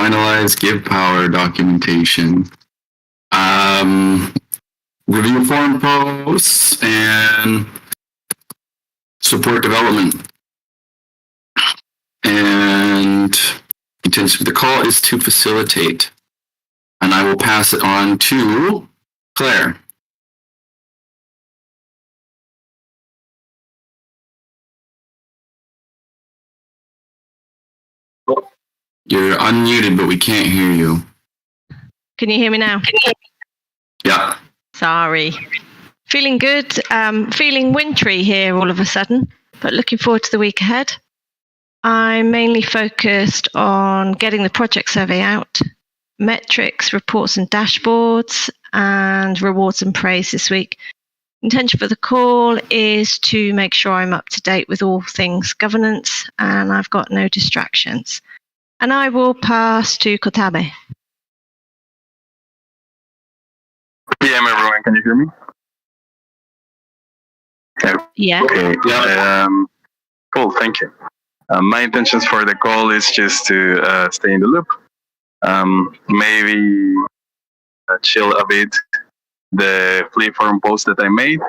finalize Give Power documentation. Review forum posts and support development. And intention of the call is to facilitate. And I will pass it on to Claire. You're unmuted, but we can't hear you. Can you hear me now? Yeah. Sorry. Feeling good. Feeling wintry here all of a sudden, but looking forward to the week ahead. I'm mainly focused on getting the project survey out, metrics, reports and dashboards, and rewards and praise this week. Intention for the call is to make sure I'm up to date with all things governance and I've got no distractions. And I will pass to Kotabe. PM everyone, can you hear me? Yeah. Okay. Yeah. Cool. Thank you. My intentions for the call is just to stay in the loop. Maybe chill a bit the flea forum post that I made,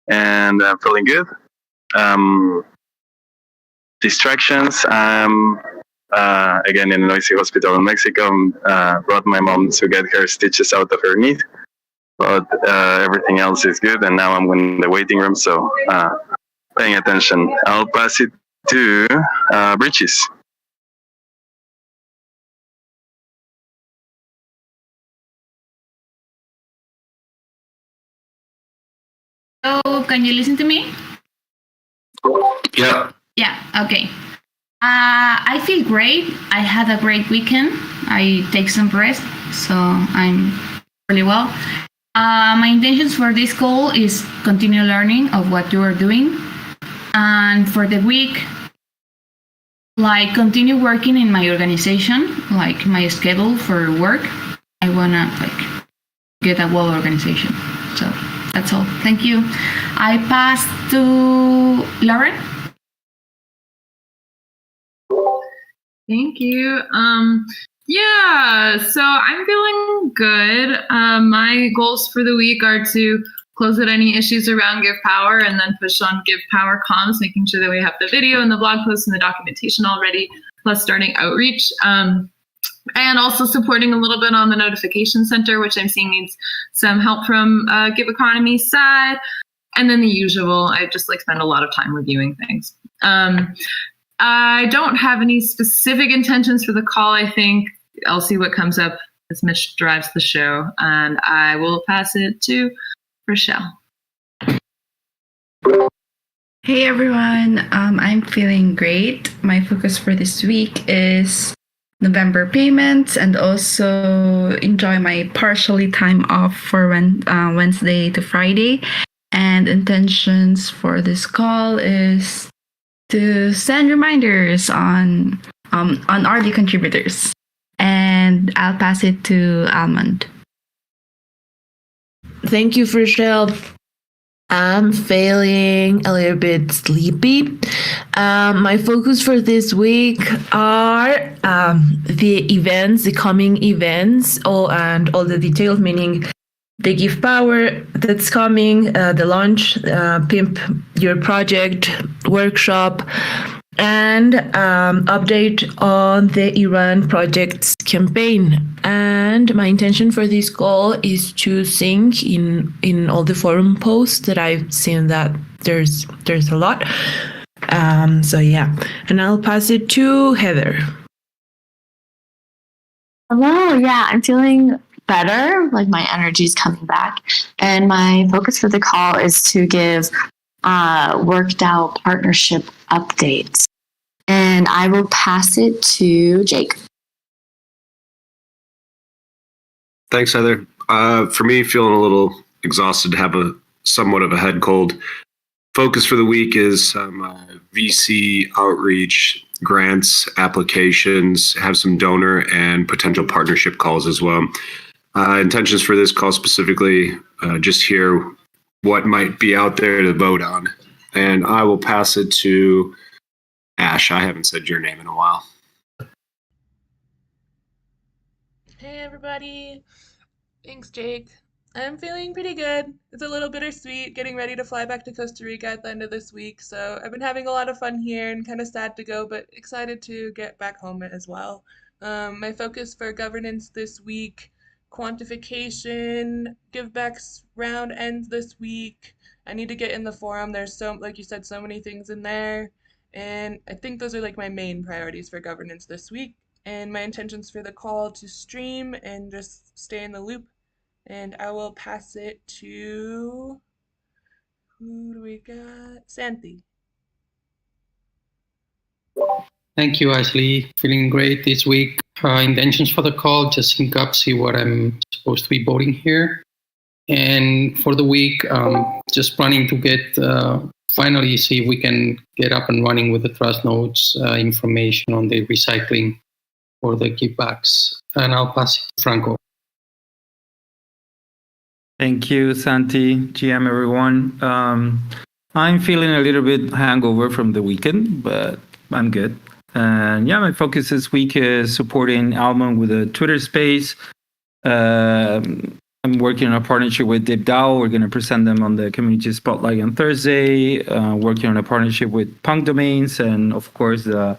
and I'm feeling good. Distractions. Again in a noisy hospital in Mexico. Brought my mom to get her stitches out of her knee. But everything else is good, and now I'm in the waiting room, so paying attention. I'll pass it to Bridges. So, can you listen to me? Yeah. Yeah, okay. I feel great. I had a great weekend. I take some rest, so I'm really well. My intentions for this call is continue learning of what you are doing. And for the week, like continue working in my organization, like my schedule for work. I wanna like get a well organization. So that's all. Thank you. I pass to Lauren. Thank you. Yeah, so I'm feeling good. My goals for the week are to close out any issues around Give Power and then push on Give Power comms, making sure that we have the video and the blog posts and the documentation all ready, plus starting outreach. And also supporting a little bit on the notification center, which I'm seeing needs some help from Give Economy side. And then the usual, I just like spend a lot of time reviewing things. I don't have any specific intentions for the call. I think I'll see what comes up as Mitch drives the show, and I will pass it to Rochelle. Hey everyone, I'm feeling great. My focus for this week is November payments and also enjoy my partially time off for Wednesday to Friday. And intentions for this call is to send reminders on RD contributors. And I'll pass it to Almond. Thank you, Rochelle. I'm feeling a little bit sleepy. My focus for this week are the events, the coming events, and all the details, meaning the Give Power that's coming, the launch, Pimp Your Project workshop, and update on the Iran projects campaign. And my intention for this call is to sync in all the forum posts that I've seen that there's a lot. So yeah, and I'll pass it to Heather. Hello, yeah, I'm feeling better, like my energy is coming back. And my focus for the call is to give worked out partnership updates. And I will pass it to Jake. Thanks, Heather. For me, feeling a little exhausted, to have somewhat of a head cold. Focus for the week is VC outreach, grants, applications, have some donor and potential partnership calls as well. Intentions for this call specifically, just hear what might be out there to vote on. And I will pass it to Ash. I haven't said your name in a while. Hey everybody. Thanks, Jake. I'm feeling pretty good. It's a little bittersweet getting ready to fly back to Costa Rica at the end of this week. So I've been having a lot of fun here and kind of sad to go, but excited to get back home as well. My focus for governance this week, quantification, givebacks round ends this week. I need to get in the forum. There's like you said, so many things in there. And I think those are like my main priorities for governance this week. And my intentions for the call to stream and just stay in the loop. And I will pass it to, who do we got? Santi. Thank you, Ashley. Feeling great this week. Intentions for the call, just sync up, see what I'm supposed to be voting here. And for the week, just planning to get, finally see if we can get up and running with the trust nodes information on the recycling for the givebacks. And I'll pass it to Franco. Thank you, Santi, GM, everyone. I'm feeling a little bit hangover from the weekend, but I'm good. And yeah, my focus this week is supporting Almond with a Twitter space. I'm working on a partnership with DipDAO. We're going to present them on the Community Spotlight on Thursday. Working on a partnership with Punk Domains, and of course the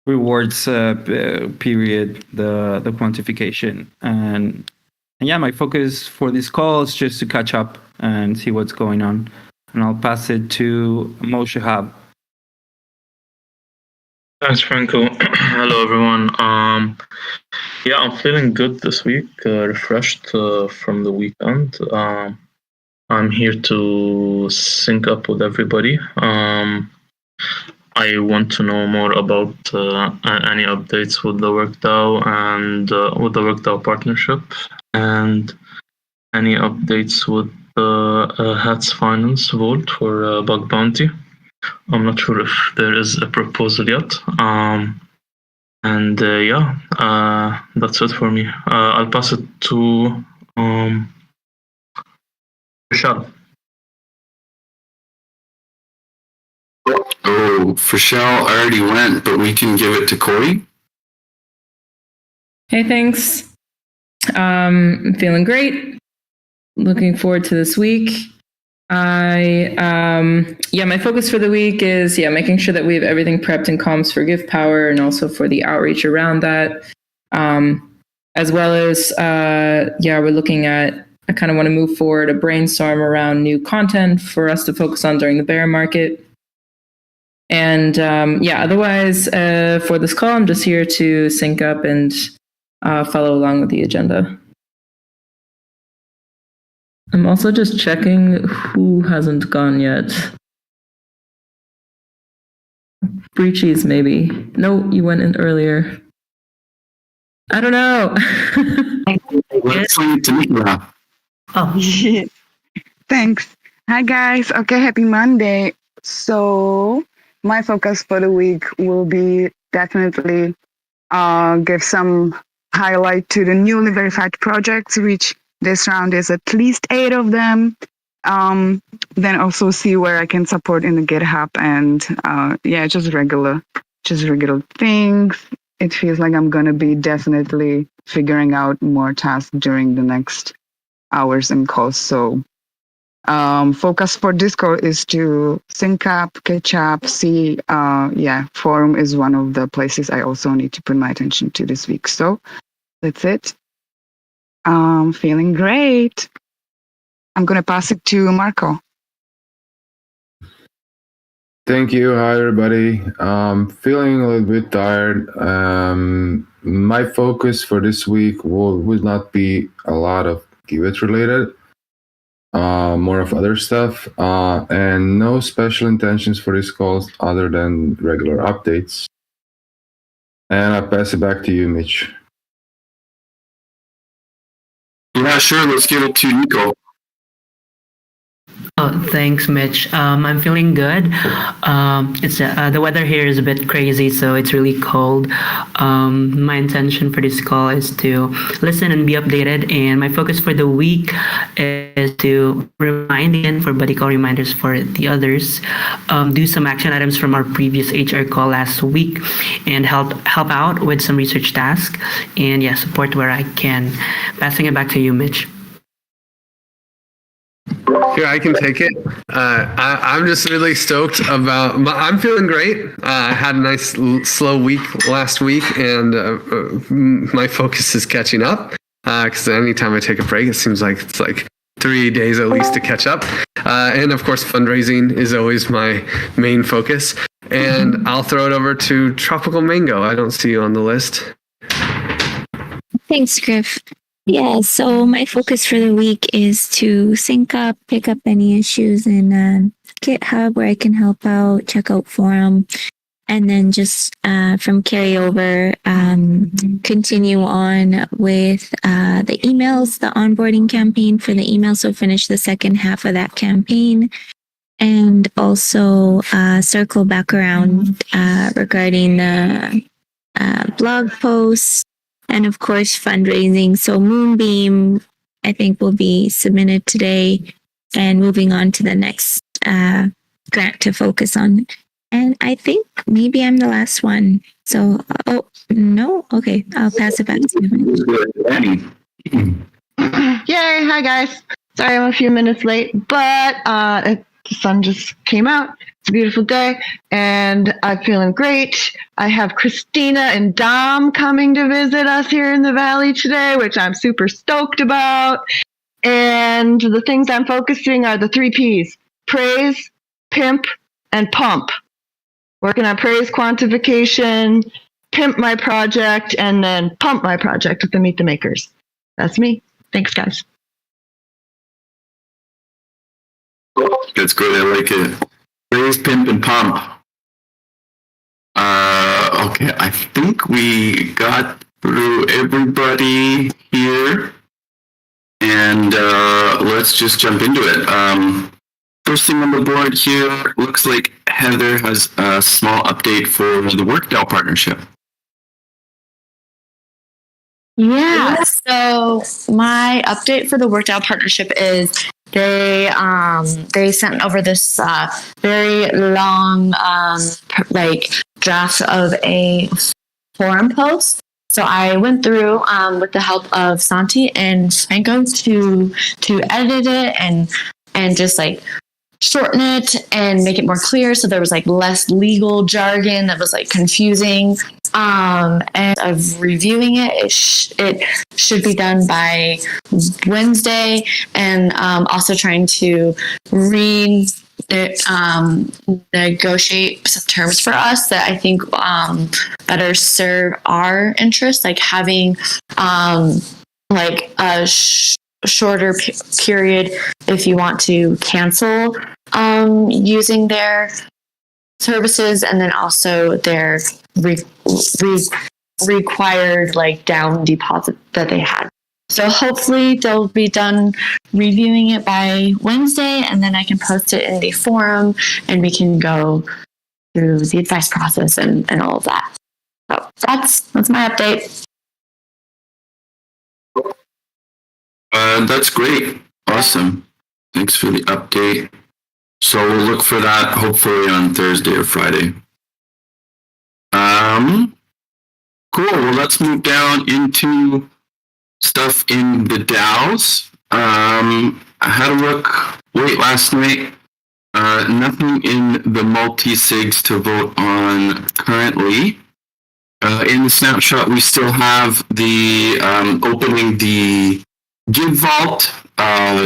rewards period, the quantification. And yeah, my focus for this call is just to catch up and see what's going on. And I'll pass it to Moshe Hab. Thanks, Franco. Hello, everyone. Yeah, I'm feeling good this week, refreshed from the weekend. I'm here to sync up with everybody. I want to know more about any updates with the WorkDAO and with the WorkDAO partnership, and any updates with the Hats Finance vote for Bug Bounty. I'm not sure if there is a proposal yet. That's it for me. I'll pass it to Michelle. Oh, Fischel already went, but we can give it to Corey. Hey, thanks. I'm feeling great. Looking forward to this week. My focus for the week is making sure that we have everything prepped in comms for Give Power and also for the outreach around that. As well as we're looking at, I kind of want to move forward a brainstorm around new content for us to focus on during the bear market. And otherwise for this call, I'm just here to sync up and follow along with the agenda. I'm also just checking who hasn't gone yet. Breachies, maybe. No, you went in earlier. I don't know. Let's leave it to Nicola. Oh, thanks. Hi, guys. Okay, happy Monday. So my focus for the week will be definitely give some highlight to the newly verified projects, which this round is at least 8 of them. Then also see where I can support in the GitHub and just regular things. It feels like I'm gonna be definitely figuring out more tasks during the next hours and calls. So focus for Discord is to sync up, catch up, see. Forum is one of the places I also need to put my attention to this week. So that's it. Feeling great. I'm going to pass it to Marco. Thank you. Hi, everybody. Feeling a little bit tired. My focus for this week would not be a lot of Giveth related, more of other stuff, and no special intentions for these calls other than regular updates. And I'll pass it back to you, Mitch. Yeah, sure. Let's give it to Nico. Oh, thanks, Mitch. I'm feeling good. It's the weather here is a bit crazy, so it's really cold. My intention for this call is to listen and be updated, and my focus for the week is to remind again for buddy call reminders for the others, do some action items from our previous HR call last week, and help out with some research tasks, and yeah, support where I can. Passing it back to you, Mitch. Here, I can take it. I'm just really stoked about. I'm feeling great. I had a nice slow week last week, and my focus is catching up. Because anytime I take a break, it seems like it's like 3 days at least to catch up. And of course, fundraising is always my main focus. And I'll throw it over to Tropical Mango. I don't see you on the list. Thanks, Griff. Yeah, so my focus for the week is to sync up, pick up any issues in GitHub where I can help out, check out forum, and then just from carryover, continue on with the emails, the onboarding campaign for the email. So finish the second half of that campaign, and also circle back around regarding the blog posts. And of course, fundraising. So Moonbeam, I think, will be submitted today, and moving on to the next grant to focus on. And I think maybe I'm the last one. So, oh, no? Okay, I'll pass it back to you. Yay! Hi, guys. Sorry I'm a few minutes late, but the sun just came out. It's a beautiful day, and I'm feeling great. I have Christina and Dom coming to visit us here in the Valley today, which I'm super stoked about. And the things I'm focusing are the 3 Ps: praise, pimp, and pump. Working on praise quantification, pimp my project, and then pump my project with the Meet the Makers. That's me. Thanks, guys. That's good. I like it. Praise, pimp, and pump. Okay, I think we got through everybody here, and let's just jump into it. First thing on the board here, looks like Heather has a small update for the Workdale partnership. Yeah, so my update for the Workdale partnership is they sent over this very long draft of a forum post. So I went through with the help of Santi and Spanko to edit it and just shorten it and make it more clear. So there was less legal jargon that was confusing. And of reviewing it, it should be done by Wednesday, and also trying to negotiate some terms for us that I think better serve our interests, having a shorter period if you want to cancel using their services, and then also their required down deposit that they had. So hopefully they'll be done reviewing it by Wednesday, and then I can post it in the forum and we can go through the advice process and all of that. So that's my update. That's great. Awesome. Thanks for the update. So we'll look for that hopefully on Thursday or Friday. Cool. Well, let's move down into stuff in the DAOs. I had a look late last night. Nothing in the multi-sigs to vote on currently. In the snapshot, we still have the opening the Give Vault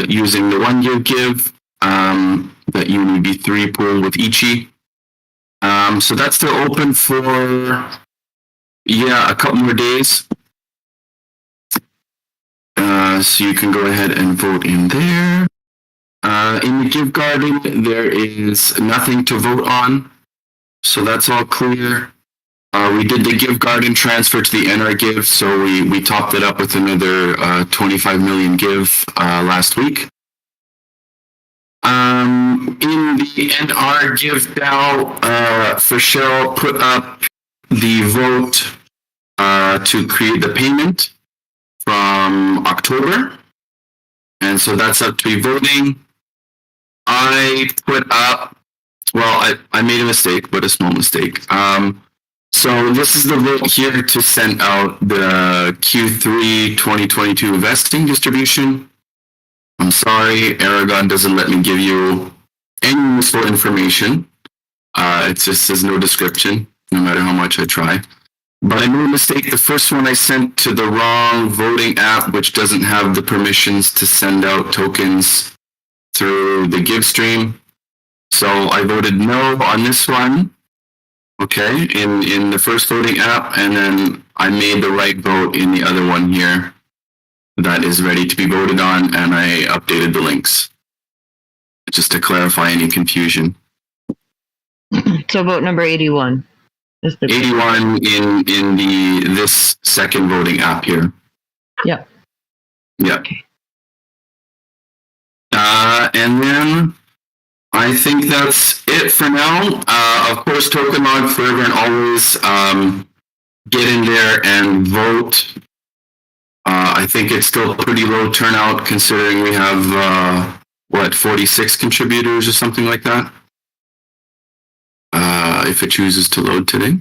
using the 1 year give that UniV3 pool with Ichi. So that's still open for a couple more days. So you can go ahead and vote in there. In the Give Garden, there is nothing to vote on. So that's all clear. We did the Give Garden transfer to the NR Give, so we topped it up with another 25 million give last week. In the NR Give DAO, Cheryl put up the vote to create the payment from October. And so that's up to be voting. I put up, well, I made a mistake, but a small mistake. So this is the vote here to send out the Q3 2022 vesting distribution. I'm sorry, Aragon doesn't let me give you any useful information. It just says no description, no matter how much I try. But I made a mistake. The first one I sent to the wrong voting app, which doesn't have the permissions to send out tokens through the Givestream. So I voted no on this one, okay, in the first voting app, and then I made the right vote in the other one here that is ready to be voted on, and I updated the links just to clarify any confusion. So vote number 81. 81 in this second voting app here. Yep. Yep. And then I think that's it for now. Of course, token log forever and always get in there and vote. I think it's still a pretty low turnout considering we have 46 contributors or something like that. If it chooses to load today.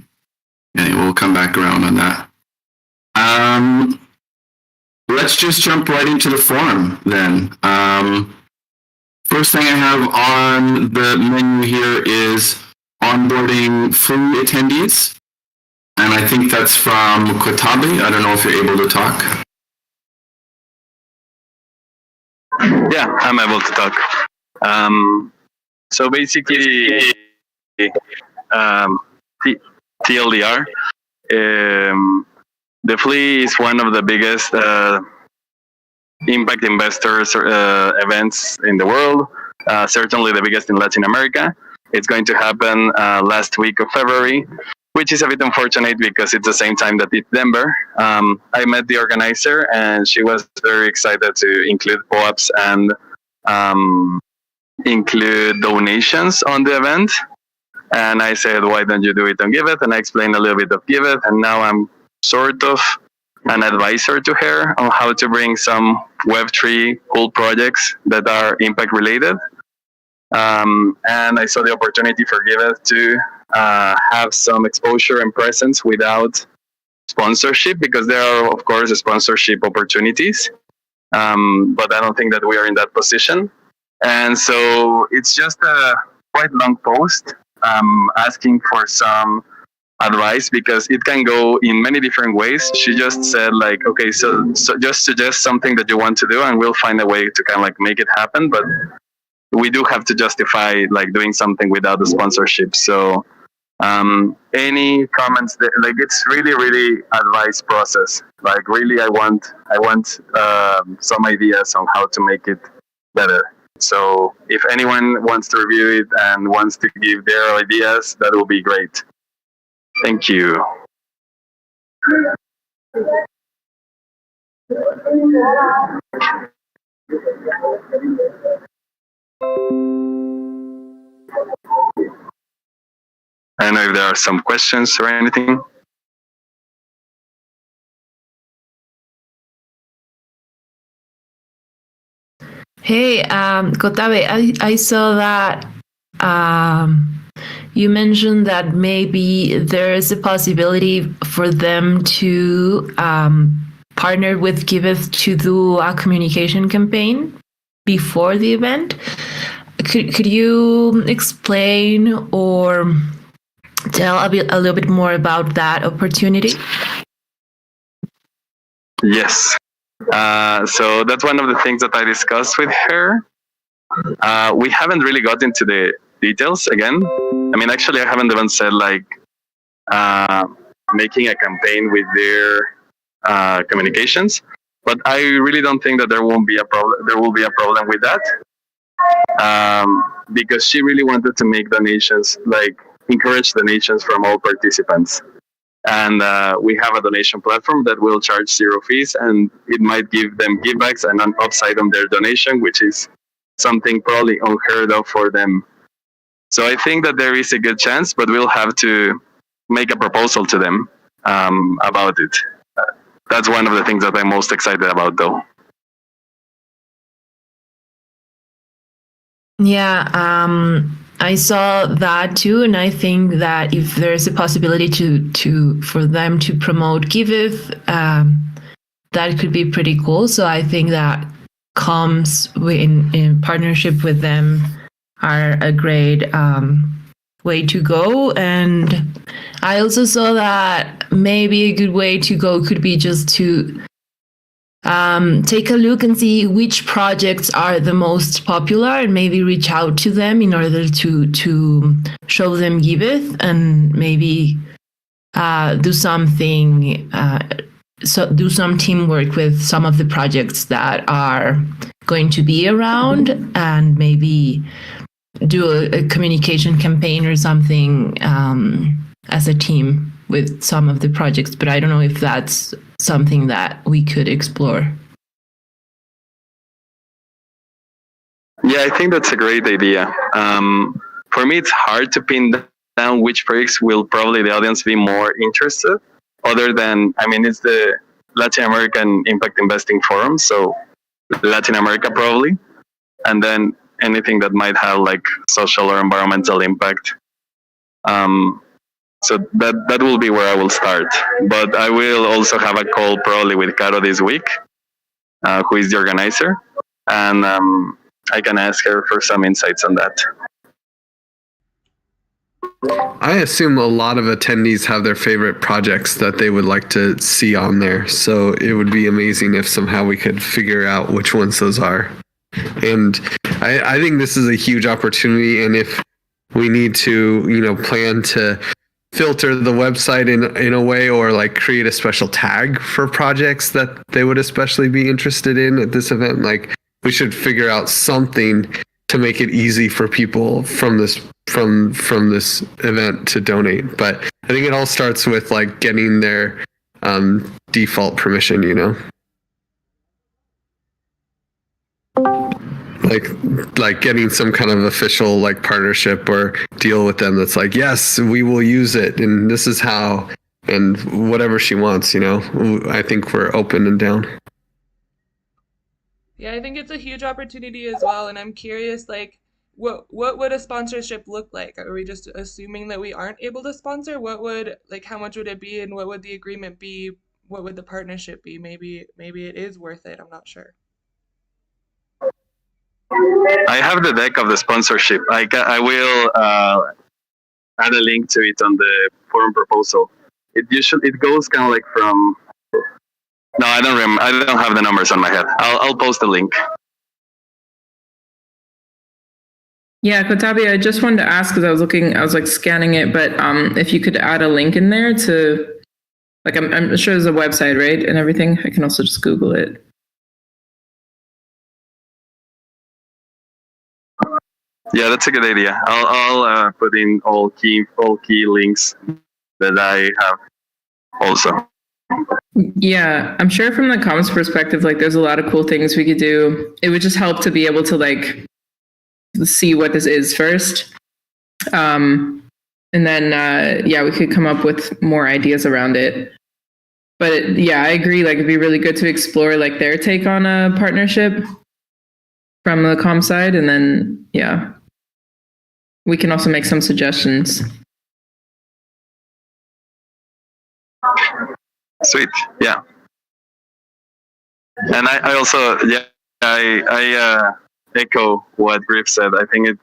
And we'll come back around on that. Let's just jump right into the forum then. First thing I have on the menu here is onboarding free attendees. And I think that's from Kotabe. I don't know if you're able to talk. Yeah, I'm able to talk. So basically, TLDR, the Flea is one of the biggest impact investors events in the world, certainly the biggest in Latin America. It's going to happen last week of February, which is a bit unfortunate because it's the same time that it's Denver. I met the organizer and she was very excited to include POAPs and include donations on the event. And I said, why don't you do it on Giveth? And I explained a little bit of Giveth. And now I'm sort of an advisor to her on how to bring some Web3 cool projects that are impact related. And I saw the opportunity for Giveth to have some exposure and presence without sponsorship, because there are, of course, sponsorship opportunities. But I don't think that we are in that position. And so it's just a quite long post asking for some advice, because it can go in many different ways. She just said like, okay, so just suggest something that you want to do and we'll find a way to kind of like make it happen. But we do have to justify like doing something without the sponsorship. So any comments that, like, it's really advice process. Like really, I want some ideas on how to make it better. So if anyone wants to review it and wants to give their ideas, that will be great. Thank you. I don't know if there are some questions or anything. Hey, Kotabe, I saw that you mentioned that maybe there is a possibility for them to partner with Giveth to do a communication campaign before the event. Could you explain or tell a little bit more about that opportunity? Yes. So that's one of the things that I discussed with her. We haven't really got into the details again. I mean, actually, I haven't even said like making a campaign with their communications. But I really don't think that there will be a problem with that, because she really wanted to make donations, like encourage donations from all participants. And we have a donation platform that will charge 0 fees, and it might give them givebacks and an upside on their donation, which is something probably unheard of for them. So I think that there is a good chance, but we'll have to make a proposal to them about it. That's one of the things that I'm most excited about, though. Yeah, I saw that too, and I think that if there's a possibility for them to promote Giveth, that could be pretty cool. So I think that comms in partnership with them are a great way to go. And I also saw that maybe a good way to go could be just to take a look and see which projects are the most popular and maybe reach out to them in order to show them Giveth and maybe do something, do some teamwork with some of the projects that are going to be around, and maybe do a communication campaign or something as a team with some of the projects. But I don't know if that's something that we could explore. Yeah, I think that's a great idea. For me, it's hard to pin down which projects will probably the audience be more interested, other than, I mean, it's the Latin American Impact Investing Forum, so Latin America probably, and then anything that might have like social or environmental impact. So that will be where I will start. But I will also have a call probably with Caro this week, who is the organizer, and I can ask her for some insights on that. I assume a lot of attendees have their favorite projects that they would like to see on there. So it would be amazing if somehow we could figure out which ones those are. And I think this is a huge opportunity. And if we need to, plan to filter the website in a way, or like create a special tag for projects that they would especially be interested in at this event, like we should figure out something to make it easy for people from this event to donate. But I think it all starts with like getting their default permission, like getting some kind of official like partnership or deal with them that's like, yes, we will use it and this is how, and whatever she wants, I think we're open and down. Yeah, I think it's a huge opportunity as well, and I'm curious, like, what would a sponsorship look like? Are we just assuming that we aren't able to sponsor? How much would it be, and what would the agreement be? What would the partnership be? Maybe it is worth it. I'm not sure. I have the deck of the sponsorship. I will add a link to it on the forum proposal. It goes kind of like from. No, I don't remember. I don't have the numbers on my head. I'll post the link. Yeah, Kotabi, I just wanted to ask because I was like scanning it, but if you could add a link in there to, like, I'm sure there's a website, right, and everything. I can also just Google it. Yeah, that's a good idea. I'll put in all key links that I have also. Yeah, I'm sure from the comms perspective, like there's a lot of cool things we could do. It would just help to be able to like see what this is first. And then, we could come up with more ideas around it. But I agree. Like it'd be really good to explore like their take on a partnership from the comm side. And then, we can also make some suggestions. Sweet, yeah. And I also, I echo what Griff said. I think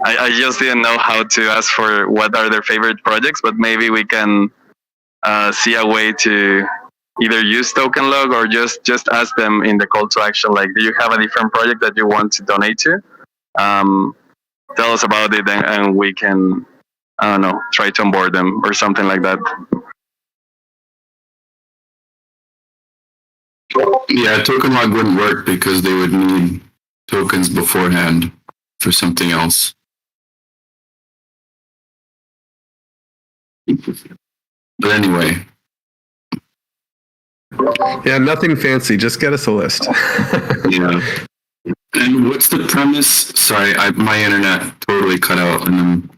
I just didn't know how to ask for what are their favorite projects, but maybe we can see a way to either use token log or just ask them in the call to action, like, do you have a different project that you want to donate to? Tell us about it and we can, I don't know, try to onboard them or something like that. Yeah, token log wouldn't work because they would need tokens beforehand for something else. But anyway. Yeah, nothing fancy. Just get us a list. Yeah. And what's the premise? Sorry, my internet totally cut out and I'm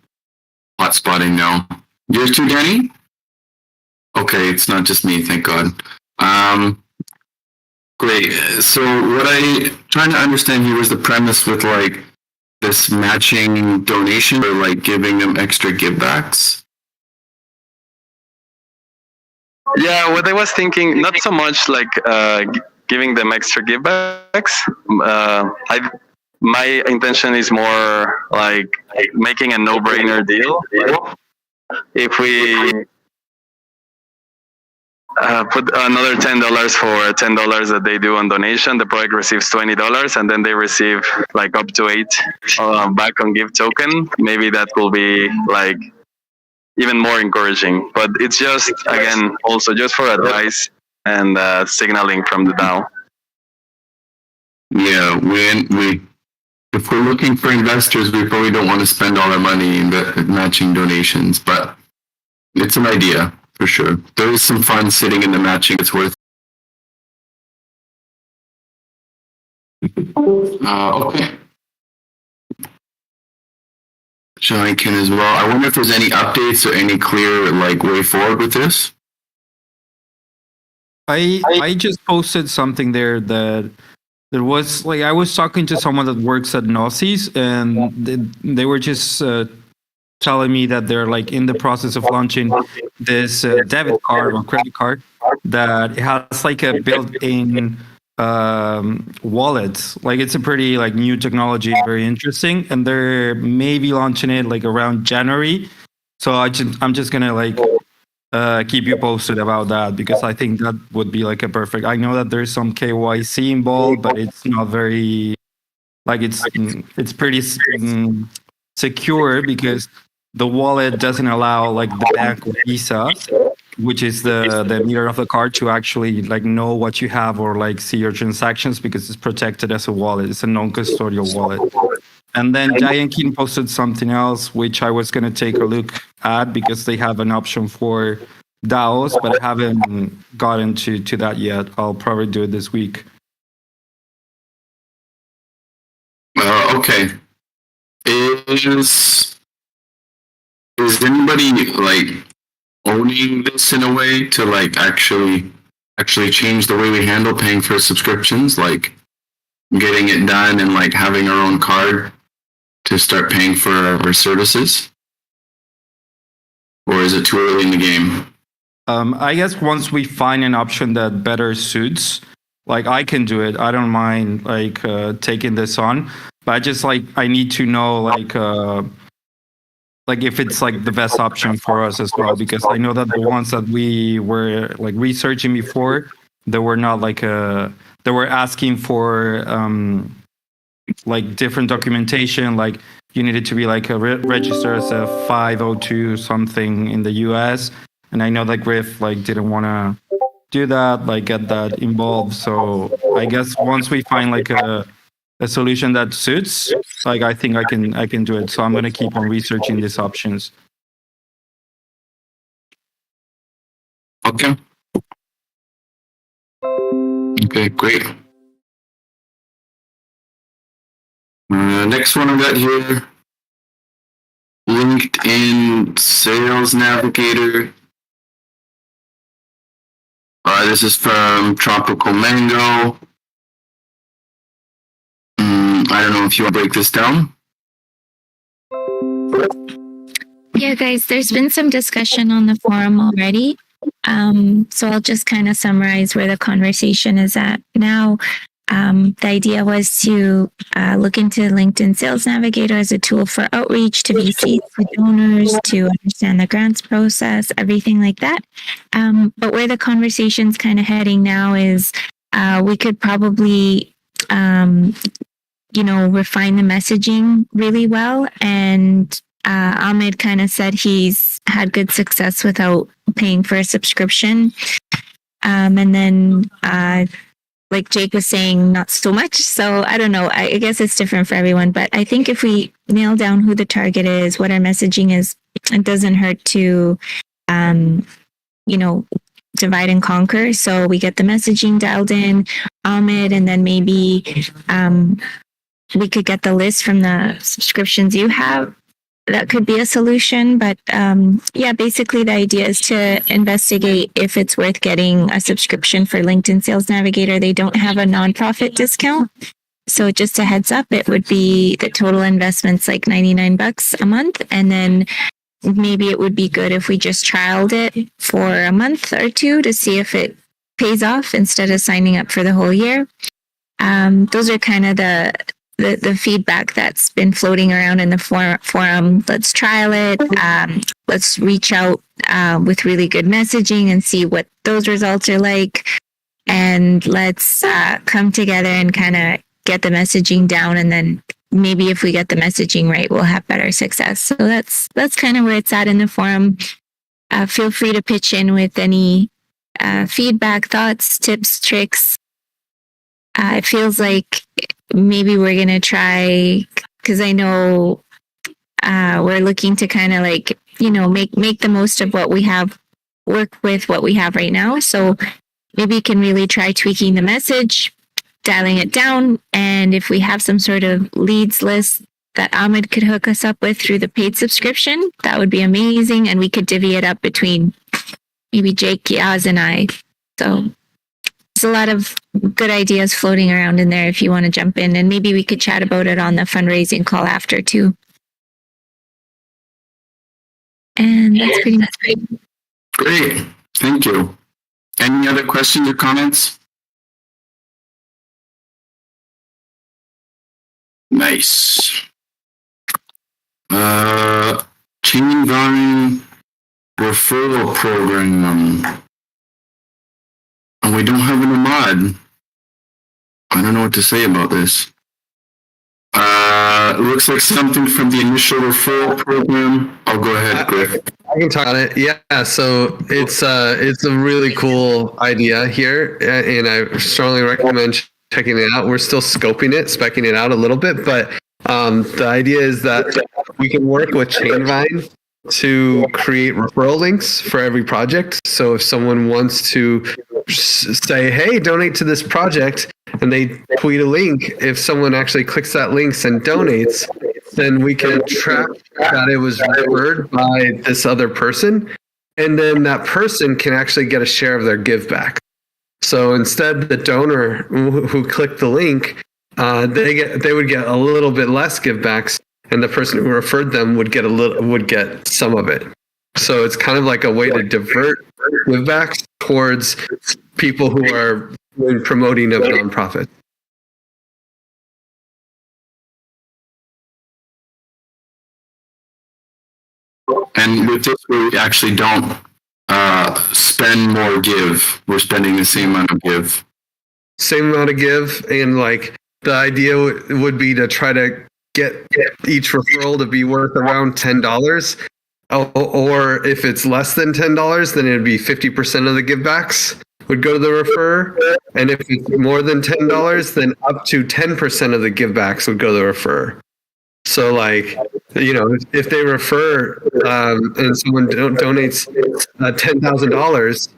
hotspotting now. Yours too, Danny? Okay, it's not just me, thank God. Great. So what I trying to understand here was the premise with like this matching donation or like giving them extra givebacks. Yeah, what I was thinking, not so much like giving them extra givebacks. My intention is more like making a no-brainer deal. If we put another $10 for $10 that they do on donation, the project receives $20, and then they receive like up to 8 back on Give token. Maybe that will be like even more encouraging. But it's just, again, also just for advice and signaling from the DAO. Yeah, if we're looking for investors, we probably don't want to spend all our money in matching donations, but it's an idea for sure. There is some fun sitting in the matching. It's worth. Okay. Showing Ken as well. I wonder if there's any updates or any clear like way forward with this. I just posted something there that there was like I was talking to someone that works at Gnosis and they were just telling me that they're like in the process of launching this debit card or credit card that has like a built-in wallet. Like it's a pretty like new technology, very interesting, and they're maybe launching it like around January. So I'm just gonna like keep you posted about that because I think that would be like a perfect. I know that there's some KYC involved, but it's not very like it's pretty secure because the wallet doesn't allow like the bank or Visa, which is the meter of the card, to actually like know what you have or like see your transactions because it's protected as a wallet. It's a non-custodial wallet. And then Giant King posted something else which I was going to take a look at because they have an option for DAOs, but I haven't gotten to that yet. I'll probably do it this week. Okay. Is anybody like owning this in a way to like actually change the way we handle paying for subscriptions, like getting it done and like having our own card to start paying for our services? Or is it too early in the game? I guess once we find an option that better suits, like I can do it. I don't mind like taking this on, but I just like I need to know like if it's like the best option for us as well, because I know that the ones that we were like researching before, they were not like they were asking for like different documentation, like you needed to be like a register as a 502 something in the US, and I know that Griff like didn't want to do that, like get that involved. So I guess once we find like a solution that suits, like I think I can do it. So I'm gonna keep on researching these options. Okay. Okay, great. Next one I got here, LinkedIn Sales Navigator. This is from Tropical Mango. I don't know if you want to break this down. Yeah, guys, there's been some discussion on the forum already. So I'll just kind of summarize where the conversation is at now. The idea was to look into LinkedIn Sales Navigator as a tool for outreach to VCs, to donors, to understand the grants process, everything like that. But where the conversation's kind of heading now is we could probably, refine the messaging really well. And Ahmed kind of said he's had good success without paying for a subscription. And then like Jake was saying, not so much. So I don't know. I guess it's different for everyone. But I think if we nail down who the target is, what our messaging is, it doesn't hurt to, divide and conquer. So we get the messaging dialed in, Ahmed, and then maybe we could get the list from the subscriptions you have. That could be a solution. But yeah, basically the idea is to investigate if it's worth getting a subscription for LinkedIn Sales Navigator. They don't have a nonprofit discount. So just a heads up, it would be the total investment's like $99 a month. And then maybe it would be good if we just trialed it for a month or two to see if it pays off instead of signing up for the whole year. Those are kind of the feedback that's been floating around in the forum. Let's trial it. Let's reach out with really good messaging and see what those results are like. And let's come together and kind of get the messaging down. And then maybe if we get the messaging right, we'll have better success. So that's kind of where it's at in the forum. Feel free to pitch in with any feedback, thoughts, tips, tricks. It feels like maybe we're going to try, because I know we're looking to kind of like, make the most of what we have, work with what we have right now. So maybe you can really try tweaking the message, dialing it down. And if we have some sort of leads list that Ahmed could hook us up with through the paid subscription, that would be amazing. And we could divvy it up between maybe Jake, Yaz, and I. So there's a lot of good ideas floating around in there if you want to jump in. And maybe we could chat about it on the fundraising call after too. And that's pretty much it. Great. Thank you. Any other questions or comments? Nice. Chain referral program. And we don't have an Ahmad. I don't know what to say about this. It looks like something from the initial referral program. I'll go ahead, Griff. I can talk on it. Yeah, so it's a really cool idea here, and I strongly recommend checking it out. We're still scoping it, speccing it out a little bit, but the idea is that we can work with Chainvine to create referral links for every project. So if someone wants to say, hey, donate to this project, and they tweet a link, if someone actually clicks that link and donates, then we can track that it was referred by this other person, and then that person can actually get a share of their give back. So instead, the donor who clicked the link, they would get a little bit less give backs, and the person who referred them would get some of it. So it's kind of like a way to divert give backs towards people who are promoting a nonprofit. And with this, we actually don't spend more give. We're spending the same amount of give. Same amount of give, and like the idea would be to try to get each referral to be worth around $10. Or if it's less than $10, then it'd be 50% of the givebacks would go to the referrer. And if it's more than $10, then up to 10% of the givebacks would go to the referrer. So like, if they refer and someone donates $10,000,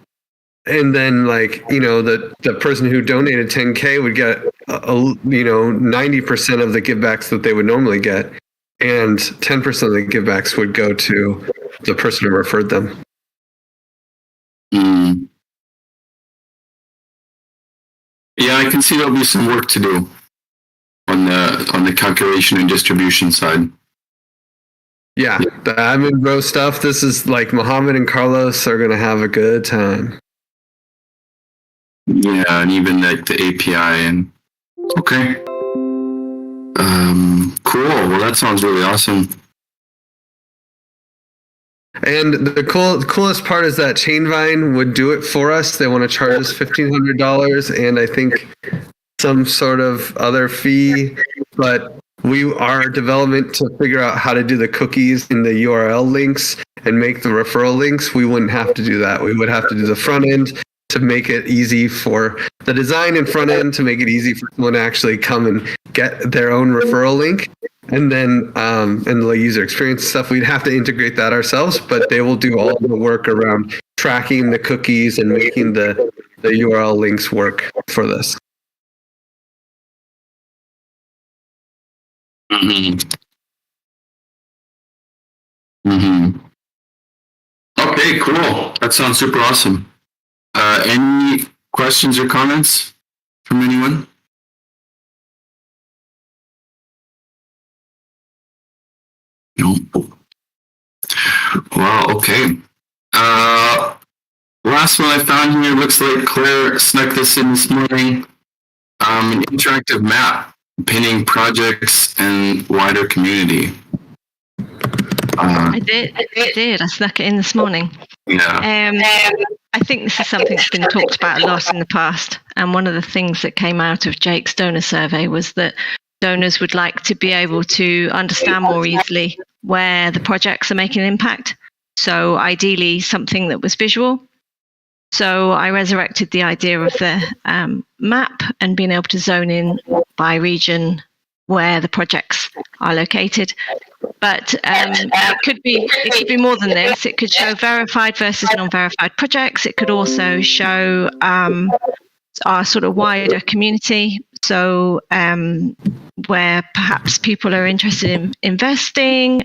and then like, the person who donated 10K would get 90% of the givebacks that they would normally get. And 10% of the givebacks would go to the person who referred them. Yeah, I can see there'll be some work to do on the calculation and distribution side. Yeah, the admin bro stuff. This is like Mohammed and Carlos are gonna have a good time. Yeah, and even like the API and okay. Cool. Well, that sounds really awesome. And the coolest part is that Chainvine would do it for us. They want to charge us $1,500 and I think some sort of other fee. But our development to figure out how to do the cookies and the URL links and make the referral links, we wouldn't have to do that. We would have to do the front end to make it easy for the design and front end to make it easy for someone to actually come and get their own referral link. And then and the user experience stuff, we'd have to integrate that ourselves, but they will do all the work around tracking the cookies and making the URL links work for this. Mm-hmm. Mm-hmm. Okay, cool. That sounds super awesome. Any questions or comments from anyone? No. Well, okay. Last one I found here looks like Claire snuck this in this morning. An interactive map pinning projects and wider community. I did. I snuck it in this morning. Yeah. I think this is something that's been talked about a lot in the past. And one of the things that came out of Jake's donor survey was that donors would like to be able to understand more easily where the projects are making an impact. So ideally, something that was visual. So I resurrected the idea of the map and being able to zone in by region where the projects are located. But it could be more than this. It could show verified versus non-verified projects. It could also show our sort of wider community. So where perhaps people are interested in investing,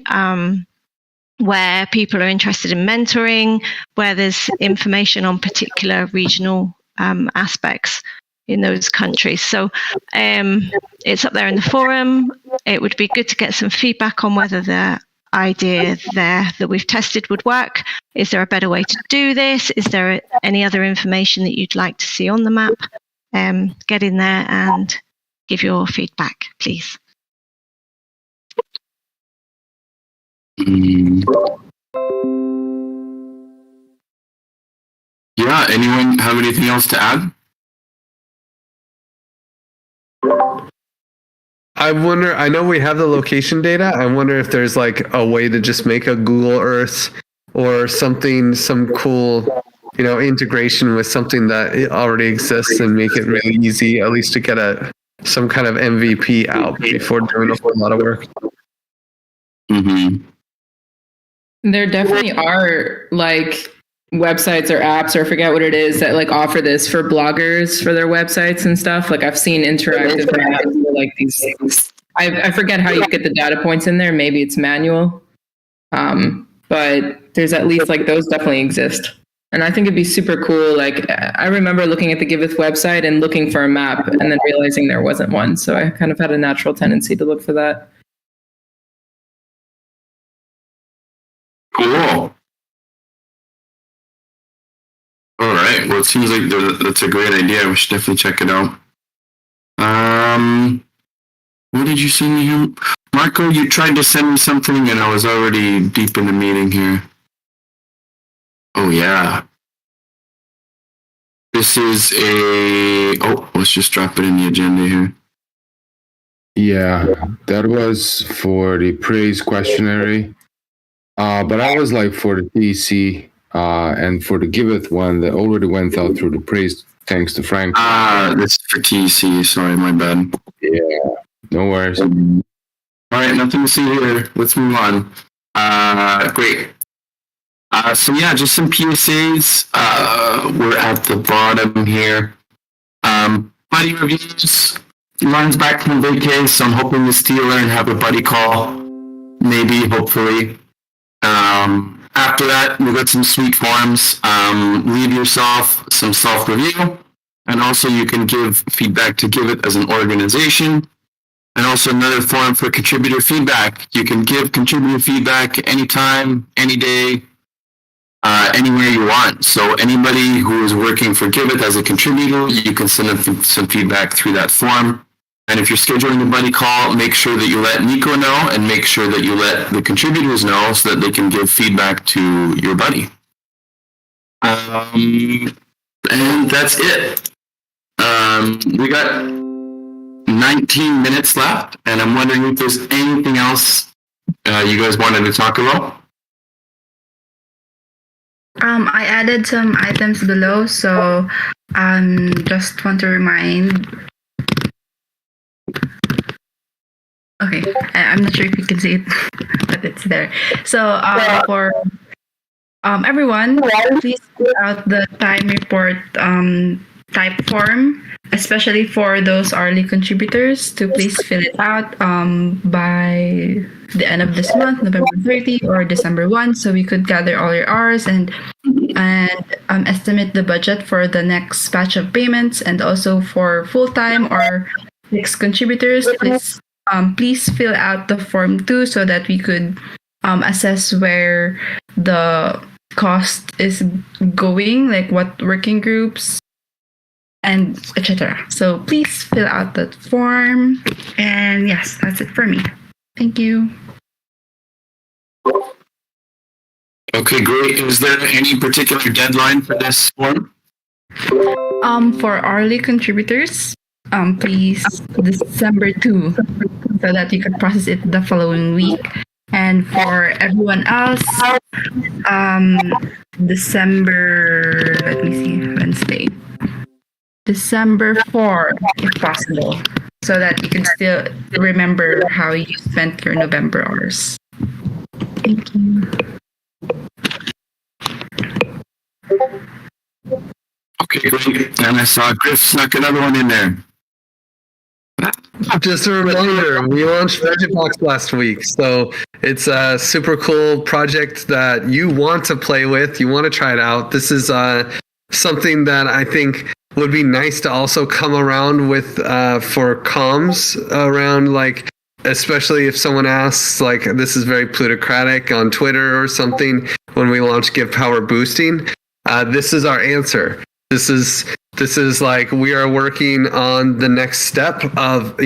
where people are interested in mentoring, where there's information on particular regional aspects in those countries. So it's up there in the forum. It would be good to get some feedback on whether the idea there that we've tested would work. Is there a better way to do this? Is there any other information that you'd like to see on the map? Get in there and give your feedback, please. Yeah, anyone have anything else to add? I wonder, I know we have the location data. I wonder if there's like a way to just make a Google Earth or something, some cool, integration with something that already exists and make it really easy, at least to get some kind of MVP out before doing a whole lot of work. Mm-hmm. There definitely are like websites or apps, or I forget what it is, that like offer this for bloggers for their websites and stuff. Like I've seen interactive maps where, like these things. I forget how you get the data points in there. Maybe it's manual. But there's at least like those definitely exist. And I think it'd be super cool. Like I remember looking at the Giveth website and looking for a map and then realizing there wasn't one. So I kind of had a natural tendency to look for that. Cool. All right. Well, it seems like that's a great idea. We should definitely check it out. What did you send me here? Marco, you tried to send me something and I was already deep in the meeting here. Oh, yeah. This is let's just drop it in the agenda here. Yeah, that was for the praise questionnaire. But I was like for the TC and for the Giveth one that already went out through the praise, thanks to Frank. This is for TC. Sorry, my bad. Yeah, no worries. All right, nothing to see here. Let's move on. Great. So yeah, just some PSAs. We're at the bottom here. Buddy reviews. Runs back from vacay, so I'm hoping to steal her and have a buddy call. Maybe, hopefully. After that, we've got some sweet forms. Leave yourself some self-review. And also you can give feedback to Giveth as an organization. And also another form for contributor feedback. You can give contributor feedback anytime, any day, anywhere you want. So anybody who is working for Giveth as a contributor, you can send them some feedback through that form. And if you're scheduling a buddy call, make sure that you let Nico know and make sure that you let the contributors know so that they can give feedback to your buddy. And that's it. We got 19 minutes left, and I'm wondering if there's anything else you guys wanted to talk about. I added some items below, so just want to remind. Okay, I'm not sure if you can see it, but it's there. So for everyone, please fill out the time report type form especially for those hourly contributors, to please fill it out by the end of this month, November 30 or December 1, so we could gather all your hours and estimate the budget for the next batch of payments. And also for full-time or fixed contributors, please fill out the form too, so that we could assess where the cost is going, like what working groups and etc. So please fill out that form. And yes, that's it for me. Thank you. Okay, great. Is there any particular deadline for this form? For hourly contributors, please December 2, so that you can process it the following week. And for everyone else, December, let me see, Wednesday, December 4, if possible, so that you can still remember how you spent your November hours. Thank you. Okay, great. And I saw Griff snuck another one in there. Just a reminder, we launched VeggieBox last week, so it's a super cool project that you want to play with, you want to try it out. This is something that I think would be nice to also come around with for comms around, like, especially if someone asks, like, this is very plutocratic on Twitter or something, when we launch Give Power Boosting. This is our answer. This is like, we are working on the next step of,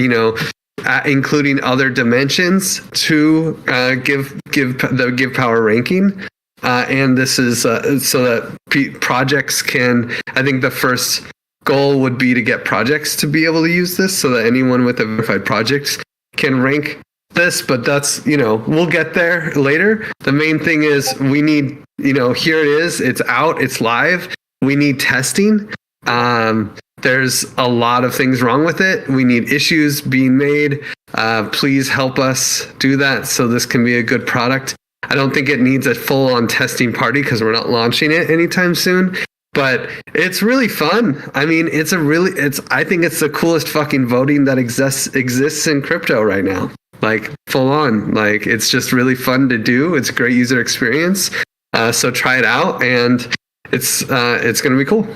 including other dimensions to give the Give Power ranking. And this is so that projects can, I think the first goal would be to get projects to be able to use this, so that anyone with a verified project can rank this. But that's, we'll get there later. The main thing is we need, here it is, it's out, it's live. We need testing. There's a lot of things wrong with it. We need issues being made. Please help us do that so this can be a good product. I don't think it needs a full-on testing party because we're not launching it anytime soon. But it's really fun. I mean, I think it's the coolest fucking voting that exists in crypto right now. Like, full on. Like, it's just really fun to do. It's a great user experience. So try it out, and it's going to be cool.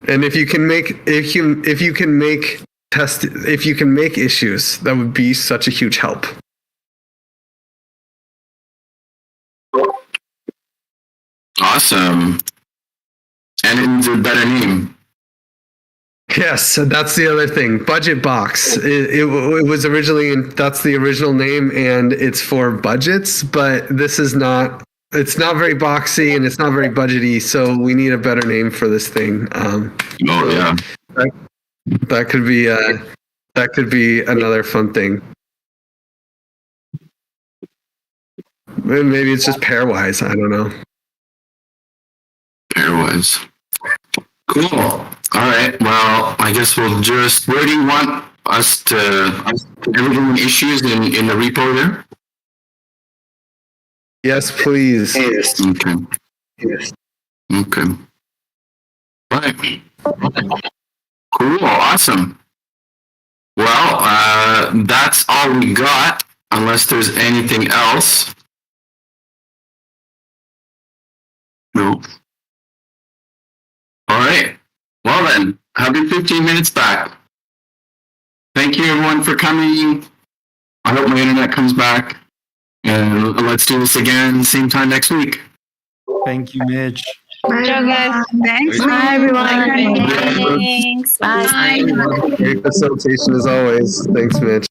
And if you can make issues, that would be such a huge help. Awesome. And it's a better name. Yes, that's the other thing. Budget Box. It was originally, that's the original name, and it's for budgets, but this is not. It's not very boxy and it's not very budgety, so we need a better name for this thing. Yeah, that could be another fun thing. Maybe it's just pairwise. I don't know. Pairwise. Cool. All right. Well, I guess we'll just. Where do you want us to? Everything issues in the repo there. Yes, please. Yes. Okay. Yes. Okay. Right. Cool. Awesome. Well, that's all we got, unless there's anything else. No. All right. Well then, have your 15 minutes back. Thank you everyone for coming. I hope my internet comes back. And let's do this again, same time next week. Thank you, Mitch. Bye, guys. Thanks. Bye, everyone. Thanks. Bye. Great facilitation as always. Thanks, Mitch.